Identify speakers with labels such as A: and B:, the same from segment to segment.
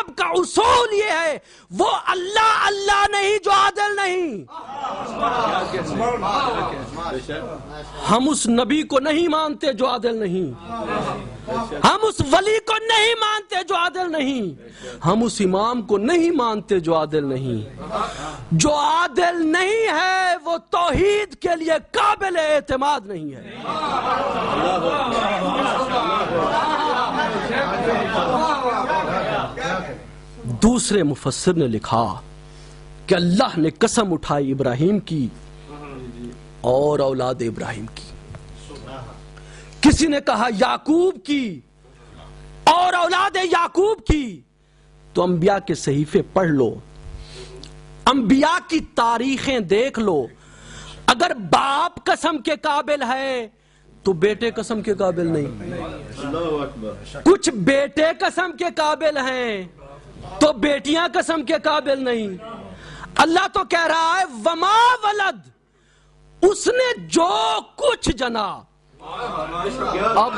A: مذہب کا اصول یہ ہے، وہ اللہ اللہ نہیں جو عادل نہیں۔ ہم اس نبی کو نہیں مانتے جو عادل نہیں، ہم اس ولی کو نہیں مانتے جو عادل نہیں، ہم اس امام کو نہیں مانتے جو عادل نہیں۔ جو عادل نہیں ہے وہ توحید کے لیے قابل اعتماد نہیں ہے۔ دوسرے مفسر نے لکھا کہ اللہ نے قسم اٹھائی ابراہیم کی اور اولاد ابراہیم کی، کسی نے کہا یعقوب کی اور اولاد یعقوب کی۔ تو انبیاء کے صحیفے پڑھ لو، انبیاء کی تاریخیں دیکھ لو، اگر باپ قسم کے قابل ہے تو بیٹے قسم کے قابل نہیں، کچھ بیٹے قسم کے قابل ہیں تو بیٹیاں قسم کے قابل نہیں۔ اللہ تو کہہ رہا ہے وما ولد، اس نے جو کچھ جنا۔ اب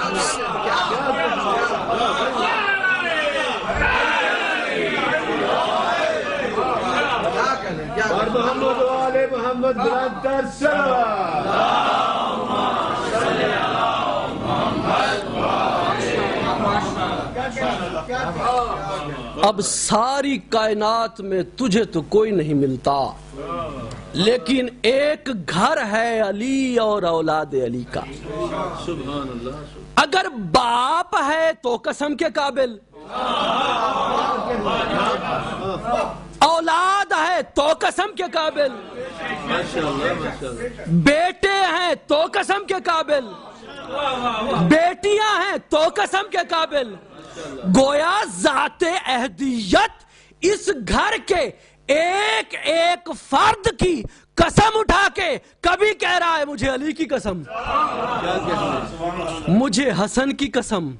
B: محمد والے محمد برادر
A: اب ساری کائنات میں تجھے تو کوئی نہیں ملتا، لیکن ایک گھر ہے علی اور اولاد علی کا۔ اگر باپ ہے تو قسم کے قابل، اولاد ہے تو قسم کے قابل، بیٹے ہیں تو قسم کے قابل، بیٹیاں ہیں تو قسم کے قابل۔ گویا ذات احدیت اس گھر کے ایک ایک فرد کی قسم اٹھا کے کبھی کہہ رہا ہے مجھے علی کی قسم، مجھے حسن کی قسم،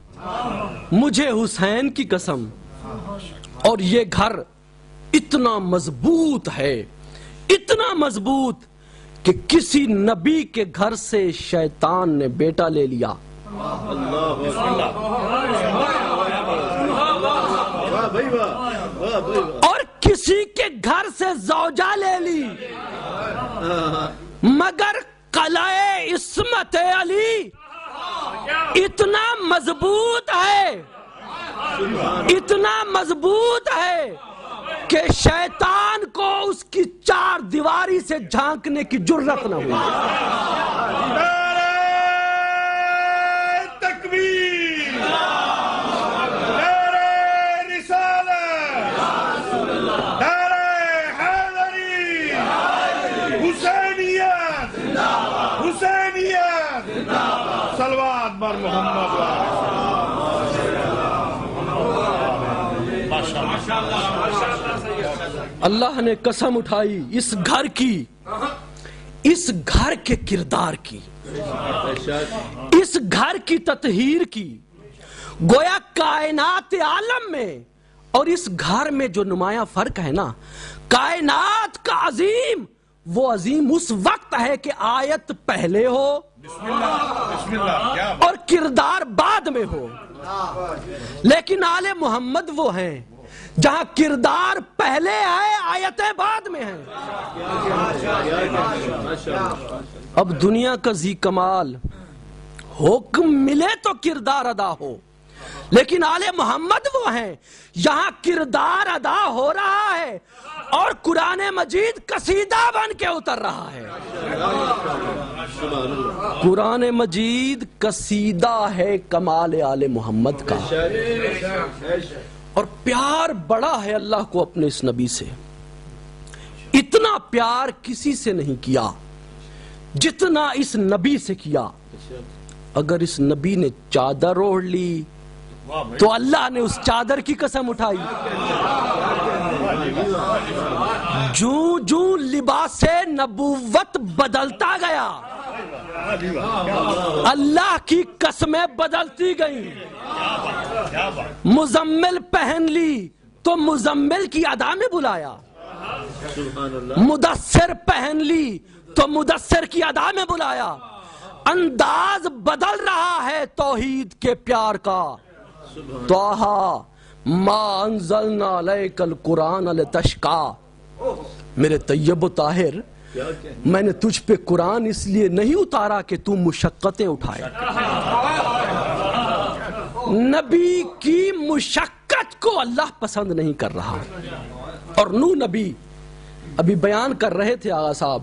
A: مجھے حسین کی قسم۔ اور یہ گھر اتنا مضبوط ہے، اتنا مضبوط کہ کسی نبی کے گھر سے شیطان نے بیٹا لے لیا، اور کسی کے گھر سے زوجہ لے لی، مگر قلعہ عصمت علی اتنا مضبوط ہے، اتنا مضبوط ہے کہ شیطان کو اس کی چار دیواری سے جھانکنے کی جرت نہ ہوئی۔ اللہ نے قسم اٹھائی اس گھر کی، اس گھر کے کردار کی، اس گھر کی تطہیر کی۔ گویا کائنات عالم میں اور اس گھر میں جو نمایاں فرق ہے نا، کائنات کا عظیم وہ عظیم اس وقت ہے کہ آیت پہلے ہو اور کردار بعد میں ہو، لیکن آل محمد وہ ہیں جہاں کردار پہلے ہے آیتیں بعد میں ہیں۔ اب دنیا کا ذی کمال حکم ملے تو کردار ادا ہو، لیکن آل محمد وہ ہیں یہاں کردار ادا ہو رہا ہے اور قرآن مجید قصیدہ بن کے اتر رہا ہے۔ قرآن مجید قصیدہ ہے کمال آل محمد کا، اور پیار بڑا ہے اللہ کو اپنے اس نبی سے۔ اتنا پیار کسی سے نہیں کیا جتنا اس نبی سے کیا۔ اگر اس نبی نے چادر اوڑھ لی تو اللہ نے اس چادر کی قسم اٹھائی۔ جوں جوں لباس نبوت بدلتا گیا اللہ کی قسمیں بدلتی گئیں۔ مزمل پہن لی تو مزمل کی ادا میں بلایا، مدثر پہن لی تو مدثر کی ادا میں بلایا۔ انداز بدل رہا ہے توحید کے پیار کا۔ طٰہٰ ما انزلنا علیک القرآن لتشقا، میرے طیب و طاہر میں نے تجھ پہ قرآن اس لیے نہیں اتارا کہ تو مشقتیں اٹھائے۔ نبی کی مشقت کو اللہ پسند نہیں کر رہا۔ اور نوح نبی ابھی بیان کر رہے تھے آغا صاحب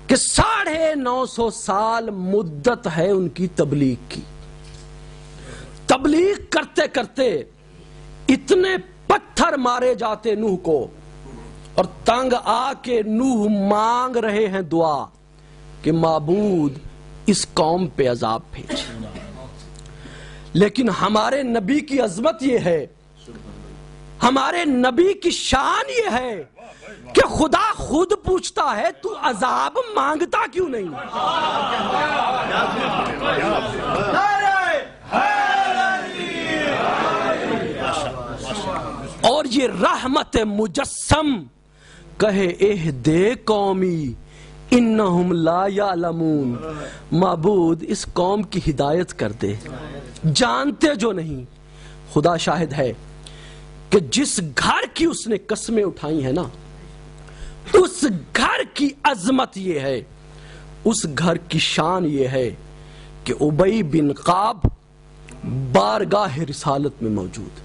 A: کہ 950 سال مدت ہے ان کی تبلیغ کی۔ تبلیغ کرتے کرتے اتنے پتھر مارے جاتے نوح کو، اور تنگ آ کے نوح مانگ رہے ہیں دعا کہ معبود اس قوم پہ عذاب بھیج۔ لیکن ہمارے نبی کی عظمت یہ ہے، ہمارے نبی کی شان یہ ہے کہ خدا خود پوچھتا ہے تو عذاب مانگتا کیوں نہیں؟ اور یہ رحمت مجسم کہے اہدے قومی انہم لا یعلمون، معبود اس قوم کی ہدایت کر دے، جانتے جو نہیں۔ خدا شاہد ہے کہ جس گھر کی اس نے قسمیں اٹھائی ہیں نا، اس گھر کی عظمت یہ ہے، اس گھر کی شان یہ ہے کہ ابی بن قعب بارگاہ رسالت میں موجود،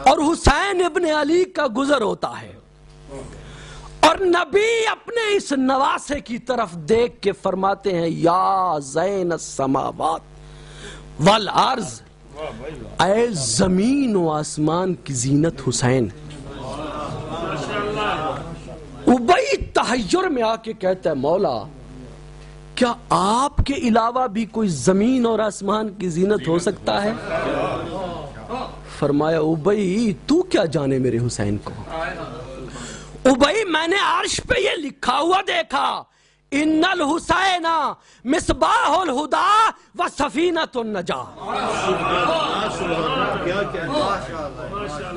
A: اور حسین ابن علی کا گزر ہوتا ہے، اور نبی اپنے اس نواسے کی طرف دیکھ کے فرماتے ہیں یا زین السماوات والارض، اے زمین و آسمان کی زینت حسین۔ ابی تحیر میں آ کے کہتا ہے مولا کیا آپ کے علاوہ بھی کوئی زمین اور آسمان کی زینت ہو سکتا ہے؟ فرمایا ابی تو کیا جانے میرے حسین کو؟ ابی میں نے عرش پہ یہ لکھا ہوا دیکھا ان الحسین مصباح الہدی و سفینۃ النجاہ،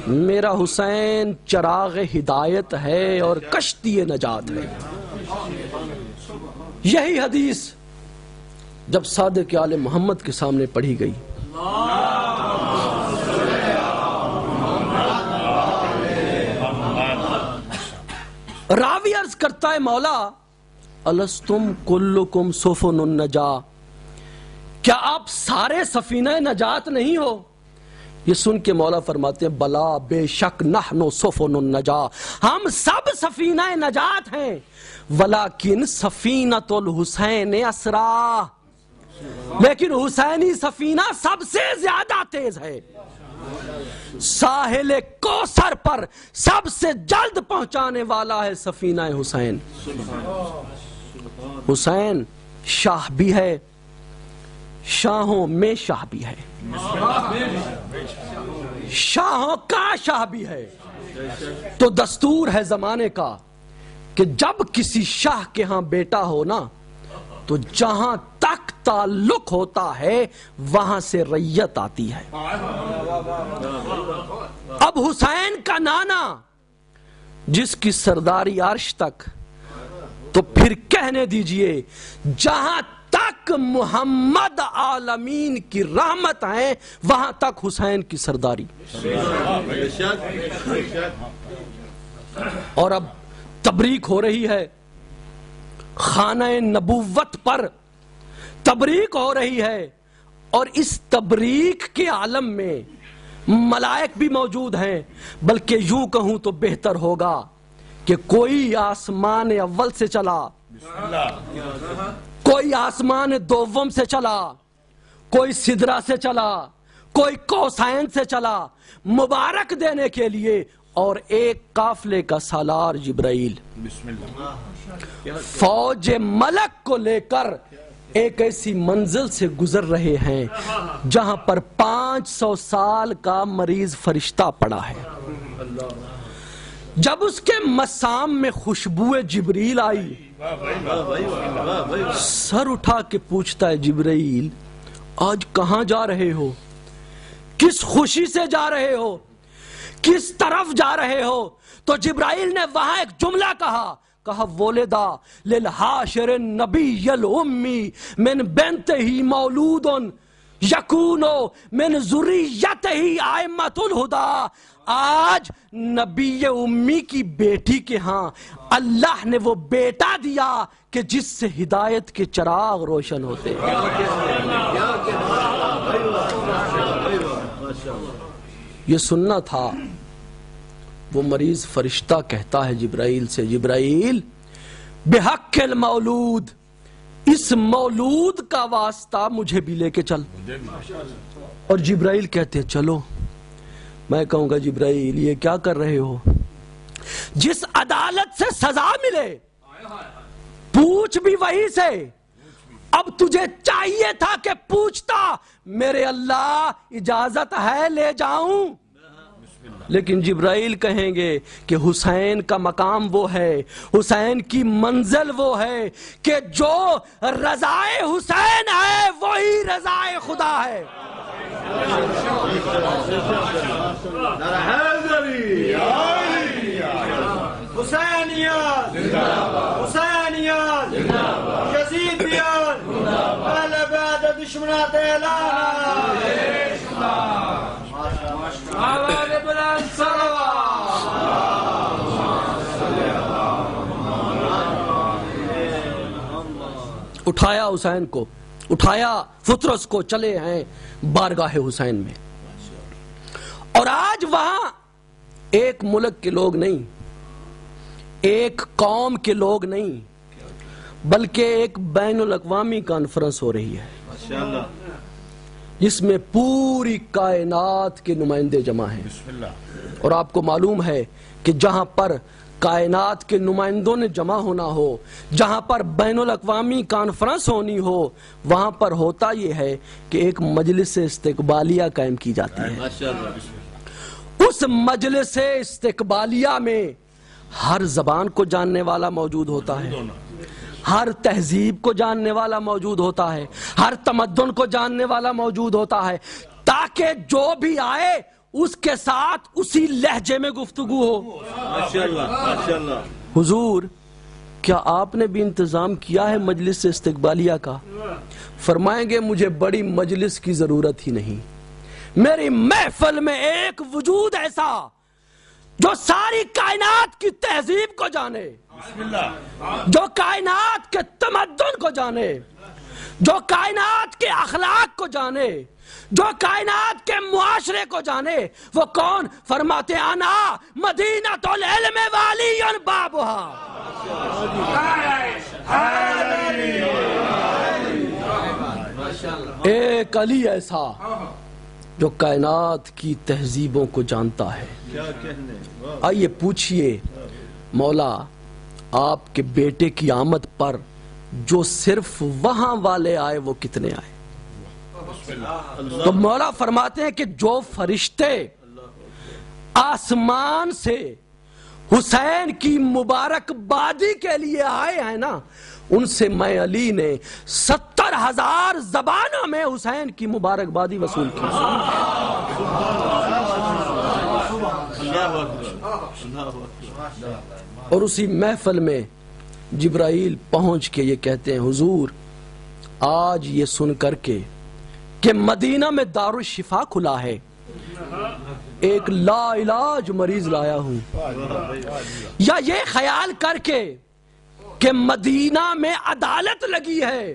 A: میرا حسین چراغ ہدایت ہے اور کشتی نجات ہے۔ یہی حدیث جب صادق آل محمد کے سامنے پڑھی گئی، راوی عرض کرتا ہے مولا الستم کلکم سفن النجا، کیا آپ سارے سفینہ نجات نہیں ہو؟ یہ سن کے مولا فرماتے ہیں بلا بے شک نحن سفن النجا، ہم سب سفینہ نجات ہیں، ولیکن سفینۃ الحسین اسرا، لیکن حسینی سفینہ سب سے زیادہ تیز ہے، ساحل کوثر پر سب سے جلد پہنچانے والا ہے سفینہ حسین۔ حسین شاہ بھی ہے، شاہوں میں شاہ بھی ہے، شاہوں کا شاہ بھی ہے۔ تو دستور ہے زمانے کا کہ جب کسی شاہ کے ہاں بیٹا ہو نا تو جہاں تک تعلق ہوتا ہے وہاں سے ریت آتی ہے۔ اب حسین کا نانا جس کی سرداری عرش تک، تو پھر کہنے دیجئے جہاں تک محمد عالمین کی رحمت ہے وہاں تک حسین کی سرداری۔ اور اب تبریک ہو رہی ہے، خانہ نبوت پر تبریک ہو رہی ہے، اور اس تبریک کے عالم میں ملائک بھی موجود ہیں، بلکہ یوں کہوں تو بہتر ہوگا کہ کوئی آسمان اول سے چلا، کوئی آسمان دوم سے چلا، کوئی سدرہ سے چلا، کوئی کوسین سے چلا مبارک دینے کے لیے، اور ایک قافلے کا سالار جبرائیل فوج ملک کو لے کر ایک ایسی منزل سے گزر رہے ہیں جہاں پر 500 سال کا مریض فرشتہ پڑا ہے۔ جب اس کے مسام میں خوشبو جبریل آئی، سر اٹھا کے پوچھتا ہے جبرائیل آج کہاں جا رہے ہو؟ کس خوشی سے جا رہے ہو؟ کس طرف جا رہے ہو؟ تو جبرائیل نے وہاں ایک جملہ کہا ولدا للحاشر النبی الامی من بنتہ مولود یکونو من ذریتہ ائمۃ الہدی، آج نبی امی کی بیٹی کے ہاں اللہ نے وہ بیٹا دیا کہ جس سے ہدایت کے چراغ روشن ہوتے ہیں۔ یہ سننا تھا۔ وہ مریض فرشتہ کہتا ہے جبرائیل سے، جبرائیل بحق المولود، اس مولود کا واسطہ مجھے بھی لے کے چل۔ اور جبرائیل کہتے ہیں چلو۔ میں کہوں گا جبرائیل یہ کیا کر رہے ہو؟ جس عدالت سے سزا ملے پوچھ بھی وہی سے۔ اب تجھے چاہیے تھا کہ پوچھتا میرے اللہ اجازت ہے لے جاؤں، لیکن جبرائیل کہیں گے کہ حسین کا مقام وہ ہے، حسین کی منزل وہ ہے کہ جو رضائے حسین ہے وہی رضائے خدا ہے۔
B: حسینیت حسینیت یزیدیت اہل بیت دشمنات اعلان آواز بلند صلوات۔
A: اٹھایا حسین کو، اٹھایا فطرس کو، چلے ہیں بارگاہ حسین میں۔ اور آج وہاں ایک ملک کے لوگ نہیں، ایک قوم کے لوگ نہیں، بلکہ ایک بین الاقوامی کانفرنس ہو رہی ہے جس میں پوری کائنات کے نمائندے جمع ہیں۔ اور آپ کو معلوم ہے کہ جہاں پر کائنات کے نمائندوں نے جمع ہونا ہو، جہاں پر بین الاقوامی کانفرنس ہونی ہو، وہاں پر ہوتا یہ ہے کہ ایک مجلس استقبالیہ قائم کی جاتی ہے۔ اس مجلس استقبالیہ میں ہر زبان کو جاننے والا موجود ہوتا ہے، ہر تہذیب کو جاننے والا موجود ہوتا ہے، ہر تمدن کو جاننے والا موجود ہوتا ہے، تاکہ جو بھی آئے اس کے ساتھ اسی لہجے میں گفتگو ہو۔ حضور کیا آپ نے بھی انتظام کیا ہے مجلس استقبالیہ کا؟ فرمائیں گے مجھے بڑی مجلس کی ضرورت ہی نہیں، میری محفل میں ایک وجود ایسا جو ساری کائنات کی تہذیب کو جانے، جو کائنات کے تمدن کو جانے، جو کائنات کے اخلاق کو جانے، جو کائنات کے معاشرے کو جانے، وہ کون؟ فرماتے انا مدینۃ العلم والی بابھا، ایک علی ایسا جو کائنات کی تہذیبوں کو جانتا ہے۔ آئیے پوچھئے مولا آپ کے بیٹے کی آمد پر جو صرف وہاں والے آئے وہ کتنے آئے؟ تو مولا فرماتے ہیں کہ جو فرشتے آسمان سے حسین کی مبارک بادی کے لیے آئے ہیں نا، ان سے میں علی نے 70,000 زبانوں میں حسین کی مبارک بادی وصول کی۔ اور اسی محفل میں جبرائیل پہنچ کے یہ کہتے ہیں حضور آج یہ سن کر کے کہ مدینہ میں دارالشفا کھلا ہے، ایک لا علاج مریض لایا ہوں، یا یہ خیال کر کے کہ مدینہ میں عدالت لگی ہے،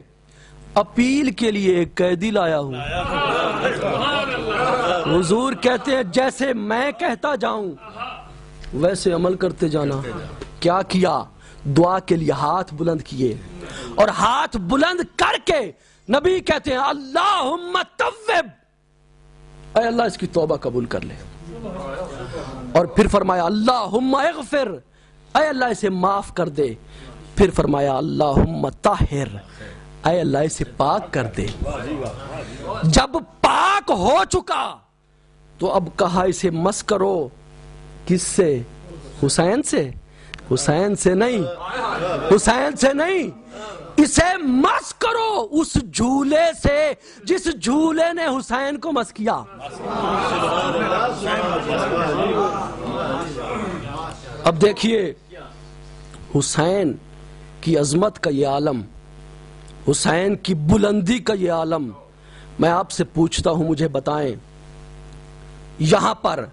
A: اپیل کے لیے ایک قیدی لایا ہوں۔ حضور کہتے ہیں جیسے میں کہتا جاؤں ویسے عمل کرتے جانا۔ کیا کیا؟ دعا کے لیے ہاتھ بلند کیے، اور ہاتھ بلند کر کے نبی کہتے ہیں اللہم توب، اے اللہ اس کی توبہ قبول کر لے، اور پھر فرمایا اللہم اغفر، اے اللہ اسے معاف کر دے، پھر فرمایا اللہم طاہر، اے اللہ اسے پاک کر دے۔ جب پاک ہو چکا تو اب کہا اسے مس کرو، کس سے؟ حسین سے؟ حسین سے نہیں، حسین سے نہیں، اسے مس کرو اس جھولے سے جس جھولے نے حسین کو مس کیا۔ اب دیکھیے حسین کی عظمت کا یہ عالم، حسین کی بلندی کا یہ عالم میں آپ سے پوچھتا ہوں، مجھے بتائیں یہاں پر